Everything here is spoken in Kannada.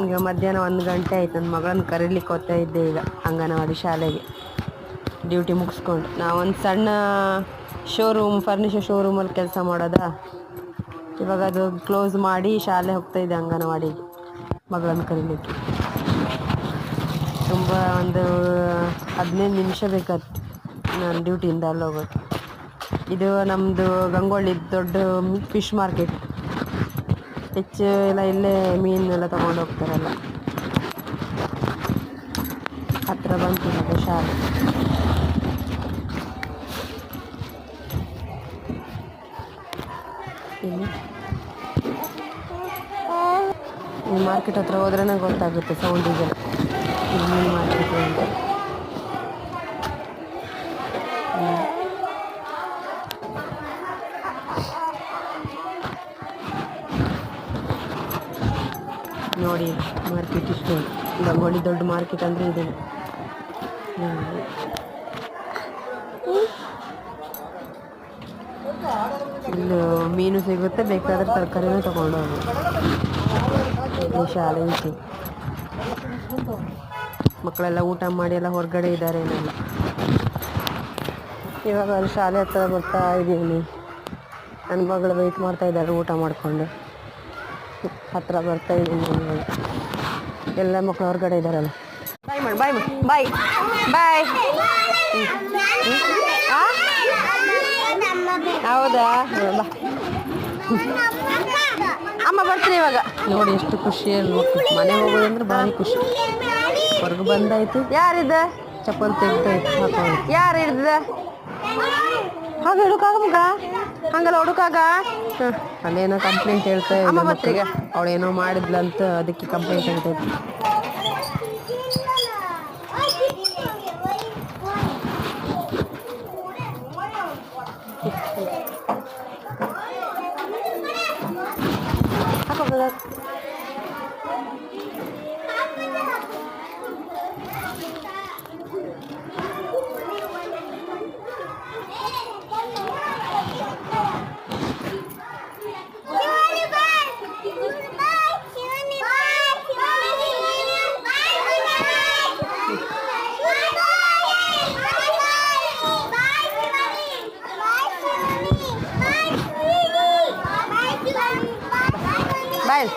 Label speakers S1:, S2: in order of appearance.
S1: ಈಗ ಮಧ್ಯಾಹ್ನ 1 ಗಂಟೆ ಆಯ್ತು. ನನ್ನ ಮಗಳನ್ನ ಕರೀಲಿಕ್ಕೆ ಹೋಗ್ತಾ ಇದ್ದೆ ಈಗ ಅಂಗನವಾಡಿ ಶಾಲೆಗೆ ಡ್ಯೂಟಿ ಮುಗಿಸ್ಕೊಂಡು. ನಾವೊಂದು ಸಣ್ಣ ಫರ್ನಿಚರ್ ಶೋರೂಮಲ್ಲಿ ಕೆಲಸ ಮಾಡೋದಾ. ಇವಾಗ ಅದು ಕ್ಲೋಸ್ ಮಾಡಿ ಶಾಲೆ ಹೋಗ್ತಾ ಇದ್ದೆ ಅಂಗನವಾಡಿಗೆ ಮಗಳನ್ನು ಕರೀಲಿಕ್ಕೆ. ತುಂಬ ಒಂದು 15 ನಿಮಿಷ ಬೇಕಾಯ್ತು ನಾನು ಡ್ಯೂಟಿಯಿಂದ ಅಲ್ಲಿ ಹೋಗೋದು. ಇದು ನಮ್ಮದು ಗಂಗೊಳ್ಳಿ ದೊಡ್ಡ ಫಿಶ್ ಮಾರ್ಕೆಟ್. ಹೆಚ್ಚು ಎಲ್ಲ ಇಲ್ಲೇ ಮೀನೆಲ್ಲ ತೊಗೊಂಡು ಹೋಗ್ತಾರಲ್ಲ. ಹತ್ತಿರ ಬಂತು ಅದು ಶಾಲೆ. ಈ ಮಾರ್ಕೆಟ್ ಹತ್ರ ಹೋದ್ರೇ ಗೊತ್ತಾಗುತ್ತೆ ಸೌಂಡಿಗೆ ಇದು ಮೀನು ಮಾರ್ಕೆಟ್ ಅಂತ. ನೋಡಿ ಮಾರ್ಕೆಟ್ ಇಷ್ಟು ಗಂಗೊಳ್ಳಿ ದೊಡ್ಡ ಮಾರ್ಕೆಟ್ ಅಂದರೆ ಇದೆ. ಇಲ್ಲಿ ಮೀನು ಸಿಗುತ್ತೆ, ಬೇಕಾದ್ರೆ ತರಕಾರಿನೂ ತೊಗೊಂಡು ಹೋಗಿ ಶಾಲೆ ಇತ್ತು. ಮಕ್ಕಳೆಲ್ಲ ಊಟ ಮಾಡಿ ಎಲ್ಲ ಹೊರಗಡೆ ಇದ್ದಾರೆ ಏನೆಲ್ಲ. ಇವಾಗ ಅಲ್ಲಿ ಶಾಲೆ ಹತ್ರ ಬರ್ತಾ ಇದ್ದೀನಿ. ನನ್ನ ಮಗಳು ವೆಯ್ಟ್ ಮಾಡ್ತಾ ಇದ್ದಾರೆ ಊಟ ಮಾಡಿಕೊಂಡು. ಹತ್ತಿರ ಬರ್ತಾ ಇದ್ದೀನಿ. ಎಲ್ಲ ಮಕ್ಕಳು ಹೊರಗಡೆ ಇದ್ದಾರಲ್ಲ. ಬಾಯ್ ಮಾಡಿ ಬಾಯ್ ಬಾಯ್ ಬಾಯ್. ಹೌದಾ, ಬಾ ಅಮ್ಮ ಬರ್ತೀನಿ ಇವಾಗ. ನೋಡಿ ಎಷ್ಟು ಖುಷಿ ಮಕ್ಕಳು. ಮನೆ ಹೋಗೋದಂದ್ರೆ ಭಾರಿ ಖುಷಿ. ಹೊರಗೆ ಬಂದಾಯ್ತು. ಯಾರಿದ್ದ ಚಪ್ಪಲ್ ತೆಗ್ದಾಯ್ತು ಹಾಕೊಂಡು. ಯಾರು ಹಿಡ್ದ ಹಾಗೆ ಹುಡುಕಾಗ ಮಗ, ಹಂಗಲ್ಲ ಹುಡುಕಾಗ. ಅಲ್ಲೇನೋ ಕಂಪ್ಲೇಂಟ್ ಹೇಳ್ತಾ ಇದ್ದ. ಅವಳೇನೋ ಮಾಡಿದ್ಲಂತ, ಅದಕ್ಕೆ ಕಂಪ್ಲೇಂಟ್ ಹೇಳ್ತೈತಿ. ಬಾಯ್